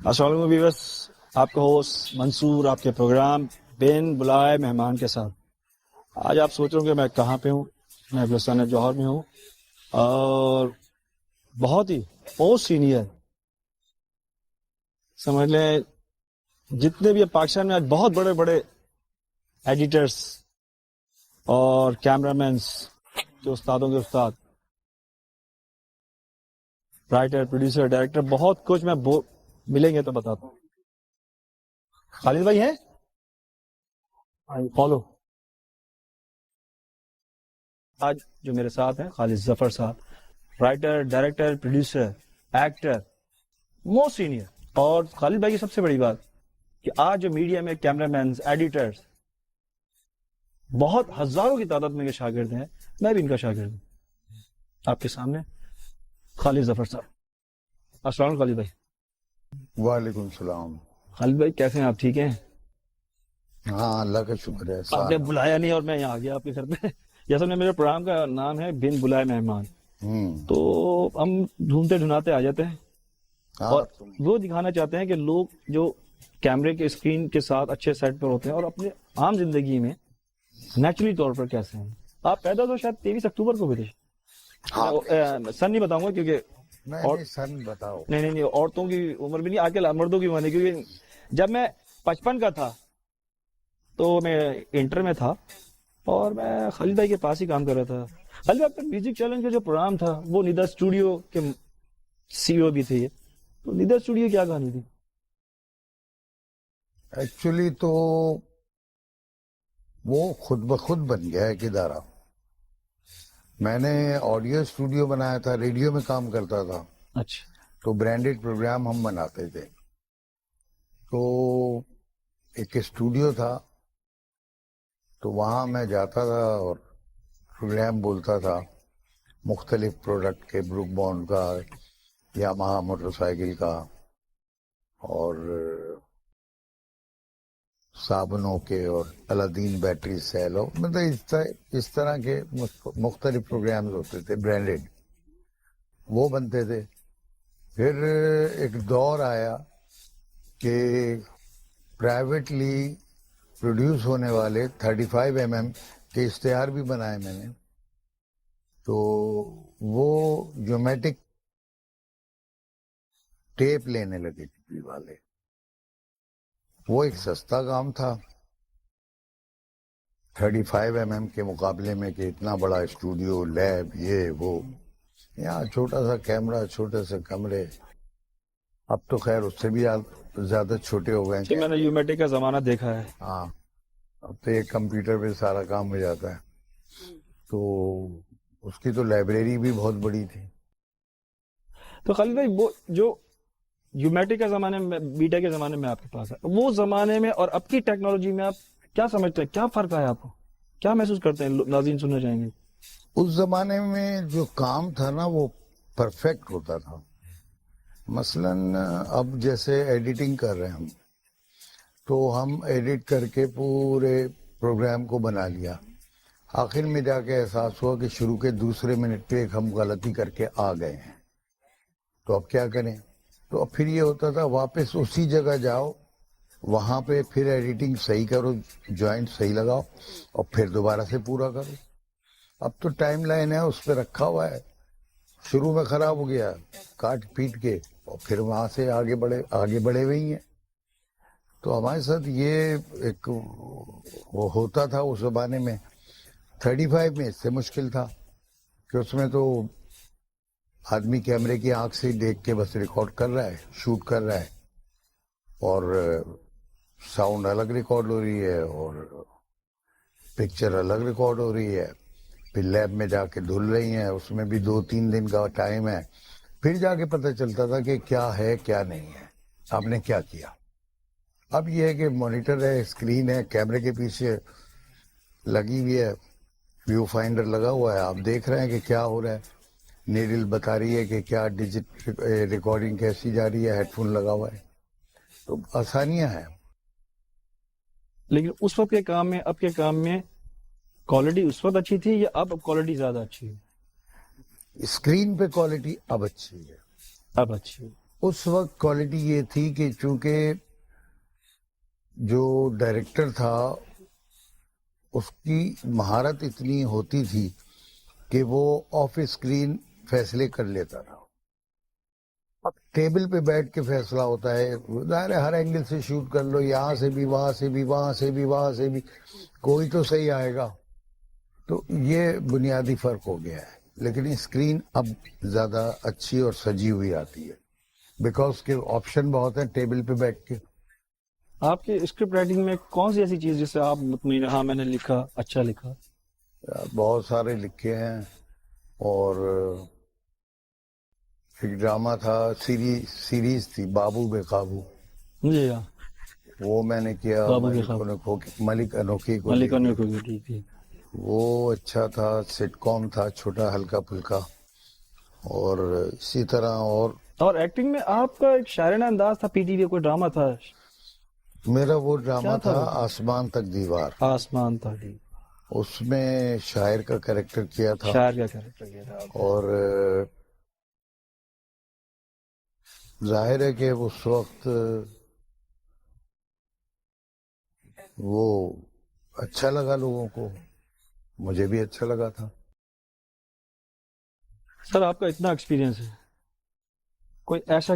السلام علیکم ویورس، آپ کا ہوسٹ منصور آپ کے پروگرام بن بلائے مہمان کے ساتھ. آج آپ سوچ رہے ہوں کہ میں کہاں پہ ہوں. میں بلوچستان جوہر میں ہوں اور بہت ہی پوسٹ سینئر سمجھ لیں جتنے بھی پاکستان میں آج بہت بڑے بڑے ایڈیٹرز اور کیمرہ مینس جو استادوں کے استاد، رائٹر، پروڈیوسر، ڈائریکٹر، بہت کچھ میں ملیں گے تو بتاتا ہوں. خالد بھائی ہیں فالو. آج جو میرے ساتھ ہیں خالد ظفر صاحب، writer, director, producer, actor, most senior. اور خالد بھائی کی سب سے بڑی بات کہ آج جو میڈیا میں کیمرہ مینز، ایڈیٹرز بہت ہزاروں کی تعداد میں شاگرد ہیں، میں بھی ان کا شاگرد ہوں. آپ کے سامنے خالد ظفر صاحب. السلام علیکم خالد بھائی. وعلیکم السلام. خالد بھائی کیسے ہیں آپ؟ ٹھیک ہیں؟ ہاں اللہ کا شکر ہے. آپ نے بلایا نہیں اور میں یہاں آ گیا آپ کے گھر پہ. جیسا میرے پروگرام کا نام ہے بن بلائے مہمان، تو ہم ڈھونڈتے ڈھونڈاتے آ جاتے ہیں اور وہ دکھانا چاہتے ہیں کہ لوگ جو کیمرے کے اسکرین کے ساتھ اچھے سیٹ پر ہوتے ہیں اور اپنے عام زندگی میں نیچرلی طور پر کیسے ہیں. آپ پیدا تو شاید 23 اکتوبر کو بھی تھے. سن نہیں بتاؤں گا کیونکہ سن بتاؤ. نہیں عورتوں کی عمر بھی نہیں، آگے مردوں کی مانی. کیونکہ جب میں 55 کا تھا تو میں انٹر میں تھا اور میں خالد بھائی کے پاس ہی کام کر رہا تھا. خالد بھائی کا میوزک چیلنج کا جو پروگرام تھا وہ ندا اسٹوڈیو کے سی او بھی تھے. یہ تو ندا اسٹوڈیو کیا کہانی تھی؟ ایکچولی تو وہ خود بخود بن گیا ایک ادارہ. میں نے آڈیو اسٹوڈیو بنایا تھا، ریڈیو میں کام کرتا تھا. اچھا. تو برانڈڈ پروگرام ہم بناتے تھے. تو ایک اسٹوڈیو تھا تو وہاں میں جاتا تھا اور پروگرام بولتا تھا مختلف پروڈکٹ کے، بروک بانڈ کا، یامہا موٹر سائیکل کا، اور صابنوں کے، اور الادین بیٹری سیل، اور مطلب اس طرح کے مختلف پروگرامز ہوتے تھے برانڈڈ، وہ بنتے تھے. پھر ایک دور آیا کہ پرائیویٹلی پروڈیوس ہونے والے 35 mm کے اشتہار بھی بنائے میں نے. تو وہ جومیٹک ٹیپ لینے لگے ٹی وی والے. وہ ایک سستا کام تھا 35 mm کے مقابلے میں، کہ اتنا بڑا اسٹوڈیو، لیب، یہ وہ. یہاں چھوٹا سا کیمرہ، چھوٹے سے کمرے. اب تو خیر اس سے بھی زیادہ چھوٹے ہو گئے ہیں. میں نے یومیٹک کا زمانہ دیکھا ہے. ہاں، اب تو ایک کمپیوٹر پہ سارا کام ہو جاتا ہے. تو اس کی تو لائبریری بھی بہت بڑی تھی. تو خالد بھائی وہ جو یومیٹک کے زمانے میں، بیٹا کے زمانے میں آپ کے پاس ہے، وہ زمانے میں اور اب کی ٹیکنالوجی میں آپ کیا سمجھتے ہیں؟ کیا فرق ہے آپ کو؟ کیا محسوس کرتے ہیں؟ ناظرین سننا چاہیں گے. اس زمانے میں جو کام تھا نا وہ پرفیکٹ ہوتا تھا. مثلا اب جیسے ایڈیٹنگ کر رہے ہیں ہم، تو ہم ایڈٹ کر کے پورے پروگرام کو بنا لیا. آخر میں جا کے احساس ہوا کہ شروع کے دوسرے منٹ پہ ایک ہم غلطی کر کے آ گئے ہیں. تو اب کیا کریں؟ تو اب پھر یہ ہوتا تھا واپس اسی جگہ جاؤ، وہاں پہ پھر ایڈیٹنگ صحیح کرو، جوائنٹ صحیح لگاؤ، اور پھر دوبارہ سے پورا کرو. اب تو ٹائم لائن ہے، اس پہ رکھا ہوا ہے. شروع میں خراب ہو گیا، کاٹ پیٹ کے، اور پھر وہاں سے آگے بڑھے ہوئے ہی ہیں. تو ہمارے ساتھ یہ ایک وہ ہوتا تھا اس زمانے میں. 35 میں اس سے مشکل تھا کہ اس میں تو آدمی کیمرے کی آنکھ سے دیکھ کے بس ریکارڈ کر رہا ہے، شوٹ کر رہا ہے، اور ساؤنڈ الگ ریکارڈ ہو رہی ہے اور پکچر الگ ریکارڈ ہو رہی ہے. پھر لیب میں جا کے دھل رہی ہیں، اس میں بھی 2-3 دن کا ٹائم ہے. پھر جا کے پتہ چلتا تھا کہ کیا ہے کیا نہیں ہے، آپ نے کیا کیا. اب یہ ہے کہ مانیٹر ہے، اسکرین ہے، کیمرے کے پیچھے لگی ہوئی ہے، ویو فائنڈر لگا ہوا ہے، آپ دیکھ رہے ہیں کہ کیا ہو رہا ہے. نیڈل بتا رہی ہے کہ کیا ڈیجٹ ریکارڈنگ کیسی جا رہی ہے، ہیڈ فون لگا ہوا ہے. تو آسانیاں ہیں. لیکن اس وقت کے کام میں اب کے کام میں کوالٹی اس وقت اچھی تھی یا اب کوالٹی زیادہ اچھی ہے؟ اسکرین پہ کوالٹی اب اچھی ہے. اب اچھی ہے. اس وقت کوالٹی یہ تھی کہ چونکہ جو ڈائریکٹر تھا اس کی مہارت اتنی ہوتی تھی کہ وہ آف اسکرین فیصلے کر لیتا تھا. اب ٹیبل پہ بیٹھ کے فیصلہ ہوتا ہے, ظاہر ہے ہر اینگل سے شوٹ کر لو, یہاں سے بھی, وہاں سے بھی, وہاں سے بھی, وہاں سے بھی, کوئی تو صحیح آئے گا. تو یہ بنیادی فرق ہو گیا ہے. لیکن اسکرین اب زیادہ اچھی اور سجی ہوئی آتی ہے بیکاز کے آپشن بہت ہیں ٹیبل پہ بیٹھ کے. آپ کی اسکرپٹ رائٹنگ میں کون سی ایسی چیز جس سے آپ مطمئن ہاں میں نے لکھا, اچھا لکھا؟ بہت سارے لکھے ہیں, اور ایک ڈرامہ تھا, سیریز تھی بابو بے قابو, جی ہاں, وہ میں نے کیا. بابو بے قابو. ملک انوکھی کو ملک لے کے. انوکھی کو, ٹھیک ٹھیک. وہ اچھا تھا, سٹ کام تھا, چھوٹا ہلکا پھلکا. اور اسی طرح اور ایکٹنگ میں آپ کا ایک شاعرانہ انداز تھا, پی ٹی وی کوئی ڈرامہ تھا, میرا وہ ڈرامہ کیا تھا تھا وہ؟ آسمان تک دیوار. آسمان تھا, ٹھیک. اس میں شاعر کا کریکٹر کیا تھا. شاعر کا کریکٹر کیا تھا. اور ظاہر ہے کہ اس وقت وہ اچھا لگا لوگوں کو, مجھے بھی اچھا لگا تھا. سر آپ کا اتنا ایکسپیرینس ہے, کوئی ایسا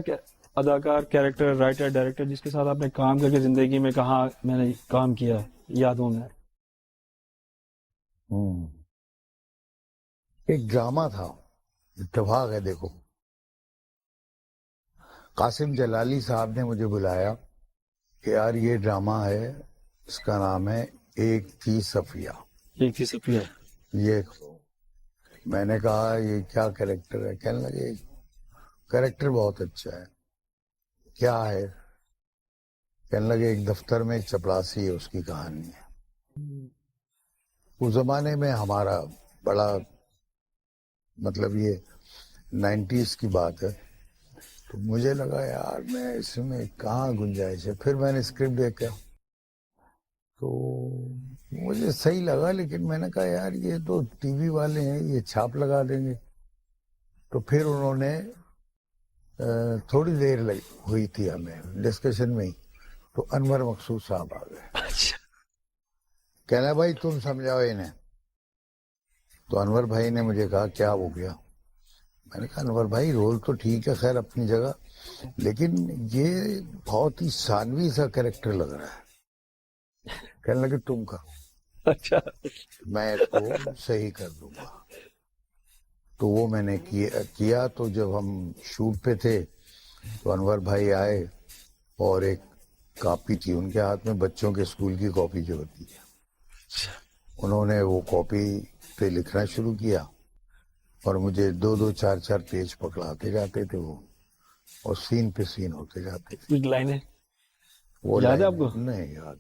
اداکار, کیریکٹر رائٹر, ڈائریکٹر جس کے ساتھ آپ نے کام کر کے زندگی میں کہا میں نے کام کیا یادوں میں؟ ایک ڈرامہ تھا, اتفاق ہے دیکھو, قاسم جلالی صاحب نے مجھے بلایا کہ یار یہ ڈرامہ ہے, اس کا نام ہے ایک تھی صفیہ. ایک تھی صفیہ. یہ میں نے کہا یہ کیا کریکٹر ہے؟ کہنے لگے کریکٹر بہت اچھا ہے. کیا ہے؟ کہنے لگے ایک دفتر میں ایک چپڑاسی ہے, اس کی کہانی ہے. اس زمانے میں ہمارا بڑا مطلب یہ 90s کی بات ہے, تو مجھے لگا یار میں اس میں کہاں گنجائش ہے. پھر میں نے اسکرپٹ دیکھا تو مجھے صحیح لگا, لیکن میں نے کہا یار یہ تو ٹی وی والے ہیں, یہ چھاپ لگا دیں گے. تو پھر انہوں نے تھوڑی دیر ہوئی تھی ہمیں ڈسکشن میں ہی, تو انور مقصود صاحب آ گئے. کہنا بھائی تم سمجھاؤ انہیں. تو انور بھائی نے مجھے کہا کیا ہو گیا؟ میں نے کہا انور بھائی رول تو ٹھیک ہے خیر اپنی جگہ, لیکن یہ بہت ہی ثانوی سا کریکٹر لگ رہا ہے. کہنے لگے تم کا اچھا, میں اس کو صحیح کر دوں گا. تو وہ میں نے کیا. تو جب ہم شوٹ پہ تھے تو انور بھائی آئے, اور ایک کاپی تھی ان کے ہاتھ میں, بچوں کے اسکول کی کاپی جو ہوتی ہے, انہوں نے وہ کاپی پہ لکھنا شروع کیا, اور مجھے 2-2 4-4 پیج پکڑاتے جاتے تھے وہ, اور سین پہ سین ہوتے جاتے تھے. کچھ لائنیں وہ یاد ہے آپ کو؟ نہیں یاد.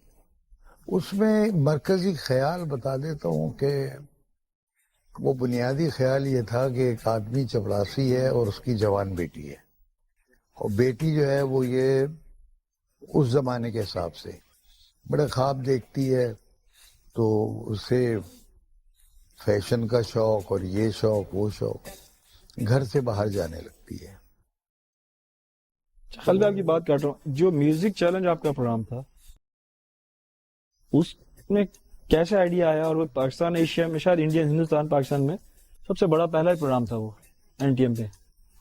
اس میں مرکزی خیال بتا دیتا ہوں کہ وہ بنیادی خیال یہ تھا کہ ایک آدمی چپڑاسی ہے اور اس کی جوان بیٹی ہے, اور بیٹی جو ہے وہ یہ اس زمانے کے حساب سے بڑے خواب دیکھتی ہے, تو اسے فیشن کا شوق اور یہ شوق وہ شوق, گھر سے باہر جانے لگتی ہے. خالد آپ کی بات کر رہا ہوں, جو میوزک چیلنج آپ کا پروگرام تھا اس میں کیسے آئیڈیا آیا؟ اور وہ پاکستان ایشیا میں, شاید انڈیا ہندوستان پاکستان میں سب سے بڑا پہلا پروگرام تھا وہ این ٹی ایم پہ,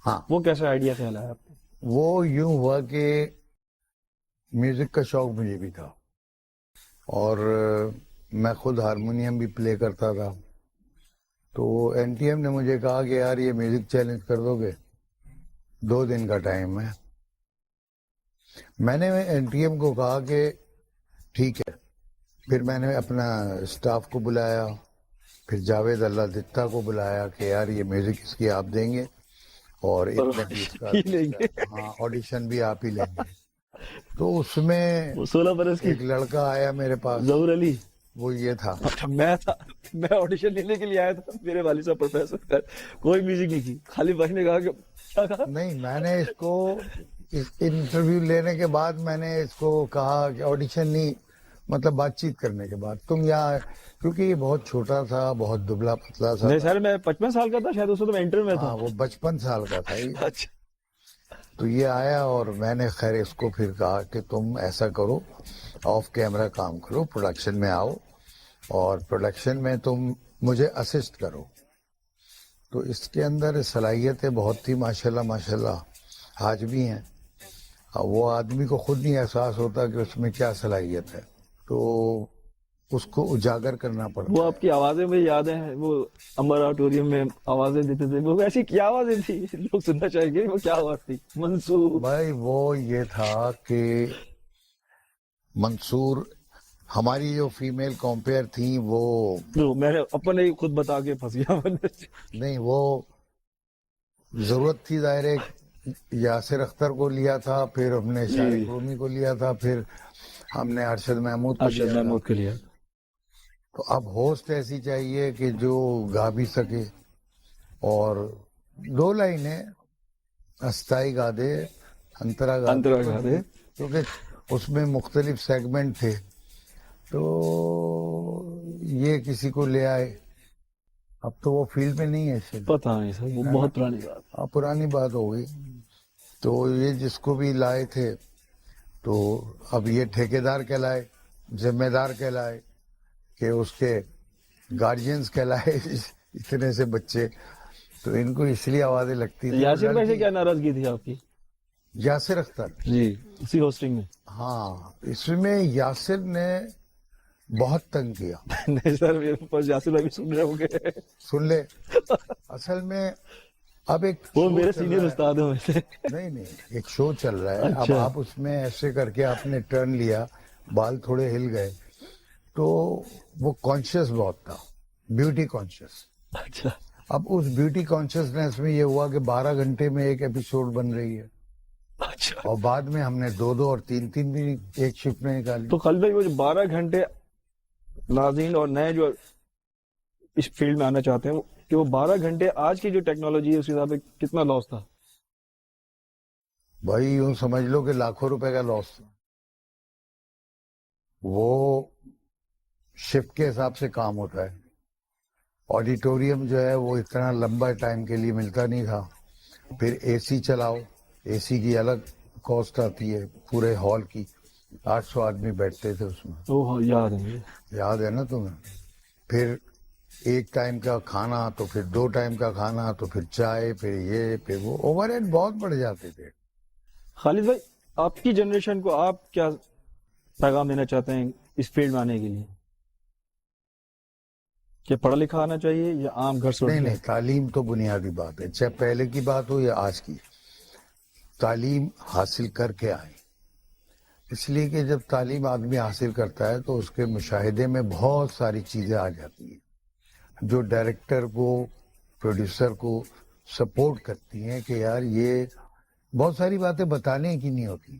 ہاں وہ کیسے آئیڈیا خیال آیا آپ کو؟ وہ یوں ہوا کہ میوزک کا شوق مجھے بھی تھا, اور میں خود ہارمونیم بھی پلے کرتا تھا. تو این ٹی ایم نے مجھے کہا کہ یار یہ میوزک چیلنج کر دو گے, 2 دن کا ٹائم ہے. میں نے این ٹی ایم کو کہا کہ ٹھیک ہے. پھر میں نے اپنا اسٹاف کو بلایا, پھر جاوید اللہ دتا کو بلایا کہ یار یہ میوزک اس کی آپ دیں گے, اور ہاں آڈیشن بھی آپ ہی لیں گے. تو اس میں 16 برس کی ایک لڑکا آیا میرے پاس, ظہور علی, وہ یہ تھا. میں آڈیشن لینے کے لیے آیا تھا, میرے والد صاحب پروفیسر, کوئی میوزک نہیں کی, خالی بھائی نے کہا کہ کیا کہا نہیں, میں نے اس کو انٹرویو لینے کے بعد میں نے اس کو کہا کہ آڈیشن نہیں, مطلب بات چیت کرنے کے بعد تم یہاں, کیونکہ یہ بہت چھوٹا تھا, بہت دبلا پتلا تھا. نہیں سر, میں 55 سال کا تھا شاید, اس وقت میں انٹر میں تھا. ہاں وہ 55 سال کا تھا. اچھا. تو یہ آیا اور میں نے خیر اس کو پھر کہا کہ تم ایسا کرو، آف کیمرہ کام کرو، پروڈکشن میں آؤ اور پروڈکشن میں تم مجھے اسسٹ کرو. تو اس کے اندر صلاحیتیں بہت تھی ماشاءاللہ آج بھی ہیں. وہ آدمی کو خود نہیں احساس ہوتا کہ اس میں کیا صلاحیت ہے، تو اس کو اجاگر کرنا پڑتا وہ ہے. آپ کی آوازیں مجھے یاد ہیں، وہ امر آڈیٹوریم میں آوازیں دیتے تھے، وہ ایسی کیا آوازیں تھی؟ لوگ سننا چاہیں گے وہ کیا آواز تھی. منصور بھائی وہ یہ تھا کہ منصور، ہماری جو فیمیل کمپیئر تھیں وہ میں نے اپنے ہی خود بتا کے پھنس گیا. نہیں، وہ ضرورت تھی ظاہر ہے. یاسر اختر کو لیا تھا، پھر ہم نے شارق رومی کو لیا تھا، پھر ہم نے ارشد محمود کو ارشد لیا تھا. محمود کے لیے تو اب ہوسٹ ایسی چاہیے کہ جو گا بھی سکے، اور 2 لائنیں استائی گا دے، انترا گا دے، کیونکہ اس میں مختلف سیگمنٹ تھے. تو یہ کسی کو لے آئے. اب تو وہ فیلڈ میں نہیں ہے شاید، پتہ نہیں سر، وہ بہت پرانی بات. پرانی بات ہو گئی. تو یہ جس کو بھی لائے تھے تو اب یہ ٹھیکیدار کہلائے، ذمہ دار کہلائے، کہ اس کے گارجینز کہلائے اتنے سے بچے. تو ان کو اس لیے آوازیں لگتی تھی. یاسر بھائی سے کیا ناراضگی تھی آپ کی؟ یاسر اختر، جی اسی ہوسٹنگ میں. ہاں اس میں یاسر نے بہت تنگ کیا. نہیں سر، میرے پاس یاسر بھائی بھی سن رہے ہوں گے. سن لے، اصل میں اب ایک وہ شو میرے چل سینئر رہا ہے. استاد ہیں ویسے. نہیں، ایک شو چل رہا ہے. اب اچھا. آپ اس میں ایسے کر کے آپ نے ٹرن لیا، بال تھوڑے ہل گئے، تو وہ کانشیس بہت تھا، بیوٹی کانشیس. اچھا اب اس بیوٹی کانشیسنیس میں یہ ہوا کہ 12 گھنٹے میں ایک ایپیسوڈ بن رہی ہے، اچھا. اور بعد میں ہم نے 2 اور 3 بھی ایک شفٹ میں نکالی. تو خالد بھائی وہ جو 12 گھنٹے ناظرین اور نئے جو اس فیلڈ میں آنا چاہتے ہیں کہ وہ 12 گھنٹے آج کی جو ٹیکنالوجی ہے اس حساب سے کتنا لاس تھا؟ بھائی یوں سمجھ لو کہ لاکھوں روپے کا لاس تھا. وہ شفٹ کے حساب سے کام ہوتا ہے. آڈیٹوریم جو ہے وہ اتنا لمبا ٹائم کے لیے ملتا نہیں تھا. پھر اے سی چلاؤ، اے سی کی الگ کاسٹ آتی ہے. پورے ہال کی 800 آدمی بیٹھتے تھے اس میں، وہ یاد ہے مجھے. یاد ہے نا تمہیں. پھر ایک ٹائم کا کھانا، تو پھر 2 ٹائم کا کھانا، تو پھر چائے، پھر یہ پھر وہ، اوور ہیڈ بہت بڑھ جاتے تھے. خالد بھائی آپ کی جنریشن کو آپ کیا پیغام دینا چاہتے ہیں اس فیلڈ میں آنے کے لیے؟ کہ پڑھا لکھا آنا چاہیے یا عام گھر سے؟ نہیں، تعلیم تو بنیادی بات ہے، چاہے پہلے کی بات ہو یا آج کی. تعلیم حاصل کر کے آئیں. اس لیے کہ جب تعلیم آدمی حاصل کرتا ہے تو اس کے مشاہدے میں بہت ساری چیزیں آ جاتی ہیں جو ڈائریکٹر کو، پروڈیوسر کو سپورٹ کرتی ہیں کہ یار یہ بہت ساری باتیں بتانے کی نہیں ہوتی.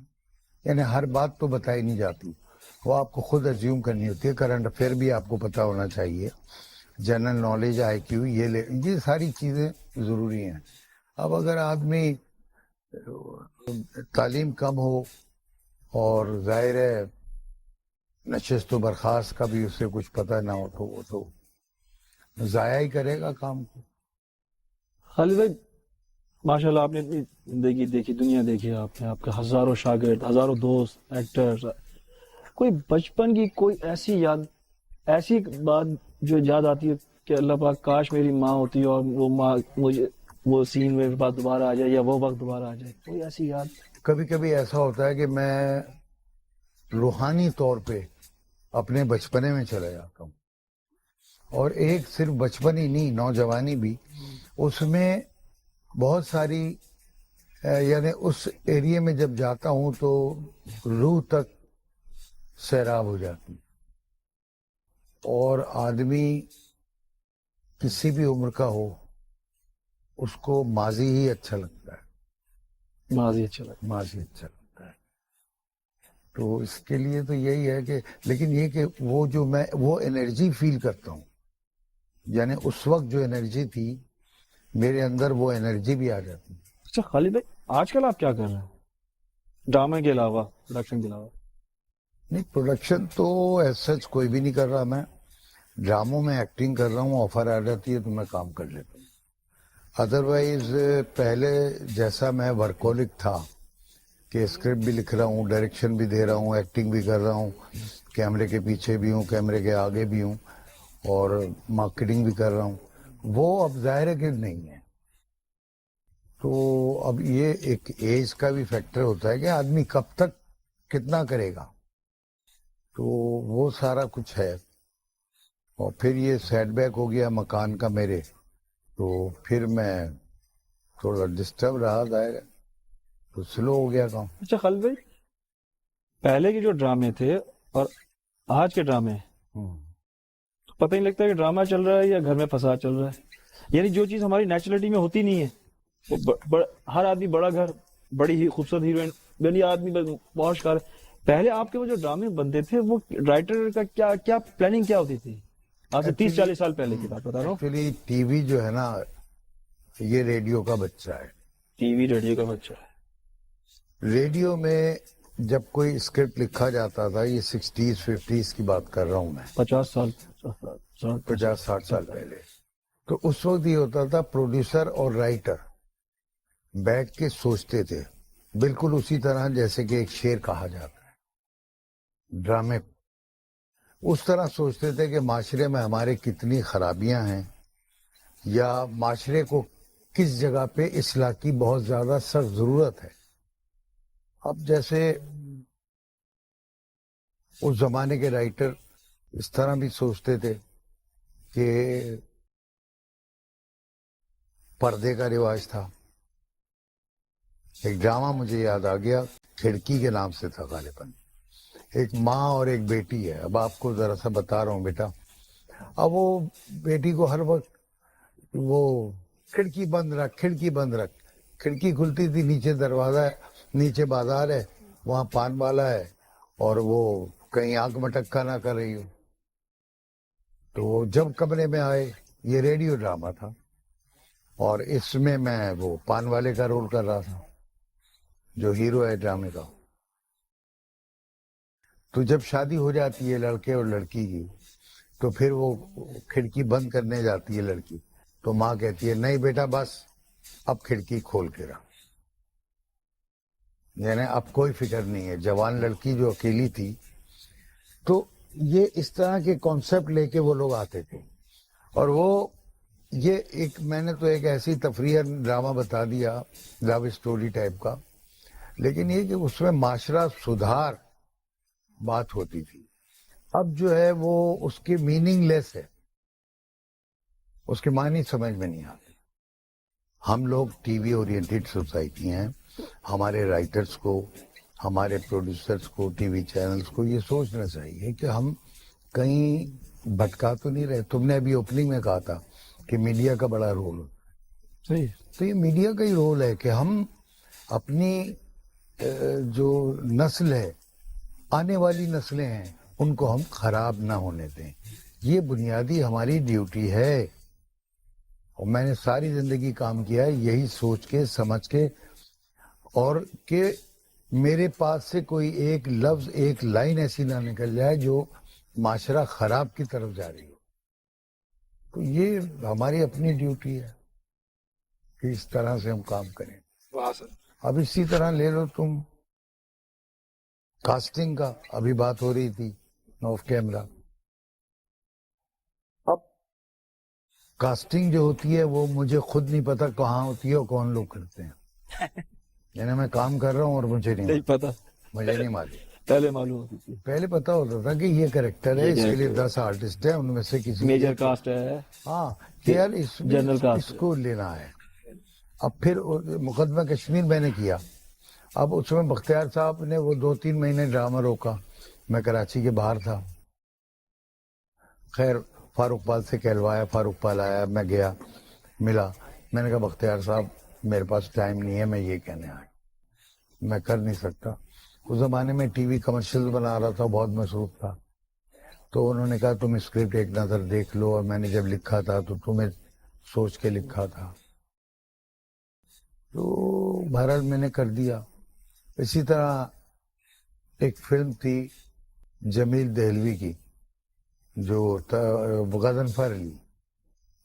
یعنی ہر بات تو بتائی نہیں جاتی، وہ آپ کو خود ازیوم کرنی ہوتی ہے. کرنٹ افیئر بھی آپ کو پتا ہونا چاہیے، جنرل نالج، آئی کیو، یہ ساری چیزیں ضروری ہیں. اب اگر آدمی تعلیم کم ہو اور ظاہر ہے نشست و برخاست کا بھی اسے کچھ پتہ نہ ہو تو وہ تو ضائع ہی کرے گا کام کو. خالد بھائی ماشاءاللہ آپ نے اتنی زندگی دیکھی، دنیا دیکھی، آپ نے، آپ کے ہزاروں شاگرد، ہزاروں دوست، ایکٹر. کوئی بچپن کی کوئی ایسی یاد، ایسی بات جو یاد آتی ہے کہ اللہ پاک کاش میری ماں ہوتی اور وہ ماں مجھے وہ سین میں بات دوبارہ آ جائے یا وہ وقت دوبارہ آ جائے؟ کوئی ایسی یاد؟ کبھی کبھی ایسا ہوتا ہے کہ میں روحانی طور پہ اپنے بچپنے میں چلا جاتا ہوں. اور ایک صرف بچپن ہی نہیں، نوجوانی بھی، اس میں بہت ساری یعنی اس ایریے میں جب جاتا ہوں تو روح تک سیراب ہو جاتی. اور آدمی کسی بھی عمر کا ہو اس کو ماضی ہی اچھا لگتا ہے. ماضی اچھا لگتا. ماضی اچھا لگتا ہے. تو اس کے لیے تو یہی ہے کہ، لیکن یہ کہ وہ جو میں وہ انرجی فیل کرتا ہوں، یعنی اس وقت جو انرجی تھی میرے اندر، وہ انرجی بھی آ جاتی. اچھا خالد بھائی آج کل آپ کیا کر رہے ہیں ڈرامے کے علاوہ، پروڈکشن کے علاوہ؟ نہیں، پروڈکشن تو ایز سچ کوئی بھی نہیں کر رہا. میں ڈراموں میں ایکٹنگ کر رہا ہوں، آفر آ جاتی ہے تو میں کام کر لیتا ہوں. ادروائز پہلے جیسا میں ورکولک تھا کہ اسکرپٹ بھی لکھ رہا ہوں, ڈائریکشن بھی دے رہا ہوں, ایکٹنگ بھی کر رہا ہوں, کیمرے کے پیچھے بھی ہوں, کیمرے کے آگے بھی ہوں, اور مارکیٹنگ بھی کر رہا ہوں, وہ اب ظاہر ہے کہ نہیں ہے. تو اب یہ ایک ایج کا بھی فیکٹر ہوتا ہے کہ آدمی کب تک کتنا کرے گا, تو وہ سارا کچھ ہے. اور پھر یہ سیٹ بیک ہو گیا مکان کا میرے, تو پھر میں تھوڑا ڈسٹرب رہا ظاہر ہے, تو سلو ہو گیا کام. اچھا خالد بھائی, پہلے کے جو ڈرامے تھے اور آج کے ڈرامے, تو پتہ نہیں لگتا کہ ڈرامہ چل رہا ہے یا گھر میں فساد چل رہا ہے. یعنی جو چیز ہماری نیچرلٹی میں ہوتی نہیں ہے, وہ ہر آدمی بڑا گھر, بڑی ہی خوبصورت ہیروئن, یعنی آدمی پوش کار. پہلے آپ کے وہ جو ڈرامے بنتے تھے, وہ رائٹر کا کیا پلاننگ کیا ہوتی تھی؟ آج سے 30-40 سال پہلے کی بات بتا رہا ہوں. ایکچولی ٹی وی جو ہے نا, یہ ریڈیو کا بچہ ہے. ٹی وی ریڈیو کا بچہ ہے. ریڈیو میں جب کوئی اسکرپٹ لکھا جاتا تھا, یہ 60s 50s کی بات کر رہا ہوں میں, 50 سال 50-60 سال پہلے, تو اس وقت یہ ہوتا تھا پروڈیوسر اور رائٹر بیٹھ کے سوچتے تھے, بالکل اسی طرح جیسے کہ ایک شعر کہا جاتا ہے ڈرامے. اس طرح سوچتے تھے کہ معاشرے میں ہمارے کتنی خرابیاں ہیں, یا معاشرے کو کس جگہ پہ اصلاح کی بہت زیادہ سخت ضرورت ہے. اب جیسے اس زمانے کے رائٹر اس طرح بھی سوچتے تھے کہ پردے کا رواج تھا. ایک ڈرامہ مجھے یاد آ گیا, کھڑکی کے نام سے تھا غالباً. ایک ماں اور ایک بیٹی ہے. اب آپ کو ذرا سا بتا رہا ہوں بیٹا. اب وہ بیٹی کو ہر وقت وہ کھڑکی بند رکھ, کھڑکی بند رکھ. کھڑکی کھلتی تھی, نیچے دروازہ ہے, نیچے بازار ہے, وہاں پان والا ہے, اور وہ کہیں آنکھ مٹکا نہ کر رہی ہو. تو جب کمرے میں آئے, یہ ریڈیو ڈرامہ تھا, اور اس میں وہ پان والے کا رول کر رہا تھا, جو ہیرو ہے ڈرامے کا. تو جب شادی ہو جاتی ہے لڑکے اور لڑکی کی, تو پھر وہ کھڑکی بند کرنے جاتی ہے لڑکی, تو ماں کہتی ہے نہیں بیٹا بس, اب کھڑکی کھول کے رہا. یعنی اب کوئی فکر نہیں ہے. جوان لڑکی جو اکیلی تھی, تو یہ اس طرح کے کانسیپٹ لے کے وہ لوگ آتے تھے. اور وہ یہ ایک میں نے تو ایک ایسی تفریح ڈرامہ بتا دیا, لو اسٹوری ٹائپ کا, لیکن یہ کہ اس میں معاشرہ سدھار بات ہوتی تھی. اب جو ہے وہ اس کے میننگ لیس ہے, اس کے معنی سمجھ میں نہیں آتے. ہم لوگ ٹی وی اورینٹڈ سوسائٹی ہیں. ہمارے رائٹرز کو, ہمارے پروڈیوسرز کو, ٹی وی چینلز کو یہ سوچنا چاہیے کہ ہم کہیں بھٹکا تو نہیں رہے. تم نے ابھی اوپننگ میں کہا تھا کہ میڈیا کا بڑا رول ہے. صحیح. تو یہ میڈیا کا ہی رول ہے کہ ہم اپنی جو نسل ہے, آنے والی نسلیں ہیں, ان کو ہم خراب نہ ہونے دیں. یہ بنیادی ہماری ڈیوٹی ہے. اور میں نے ساری زندگی کام کیا ہے یہی سوچ کے, سمجھ کے, اور کہ میرے پاس سے کوئی ایک لفظ, ایک لائن ایسی نہ نکل جائے جو معاشرہ خراب کی طرف جا رہی ہو. تو یہ ہماری اپنی ڈیوٹی ہے کہ اس طرح سے ہم کام کریں. اب اسی طرح لے لو تم کاسٹنگ کا, ابھی بات ہو رہی تھی آف کیمرہ. اب کاسٹنگ جو ہوتی ہے وہ مجھے خود نہیں پتا کہاں ہوتی ہے اور کون لوگ کرتے ہیں. یعنی میں کام کر رہا ہوں اور مجھے نہیں پتا, مجھے نہیں معلوم. پہلے معلوم ہوتی تھی, پہلے پتا ہوتا تھا کہ یہ کریکٹر ہے, اس کے لیے 10 آرٹسٹ ہیں, ان میں سے کسی میجر کاسٹ ہے, ہاں کہ یار اس میں جنرل کاسٹ اس کو لینا ہے. اب پھر مقدمہ کشمیر میں نے کیا. اب اس میں بختیار صاحب نے وہ 2-3 مہینے ڈرامہ روکا, میں کراچی کے باہر تھا. خیر فاروق پال سے کہلوایا, فاروق پال آیا, میں گیا, ملا, میں نے کہا بختیار صاحب میرے پاس ٹائم نہیں ہے, میں یہ کہنے آیا, میں کر نہیں سکتا. اس زمانے میں ٹی وی کمرشل بنا رہا تھا, بہت مصروف تھا. تو انہوں نے کہا تم اسکرپٹ ایک نظر دیکھ لو, اور میں نے جب لکھا تھا تو تمہیں سوچ کے لکھا تھا. تو بہرحال میں نے کر دیا. اسی طرح ایک فلم تھی جمیل دہلوی کی جو غضنفر علی,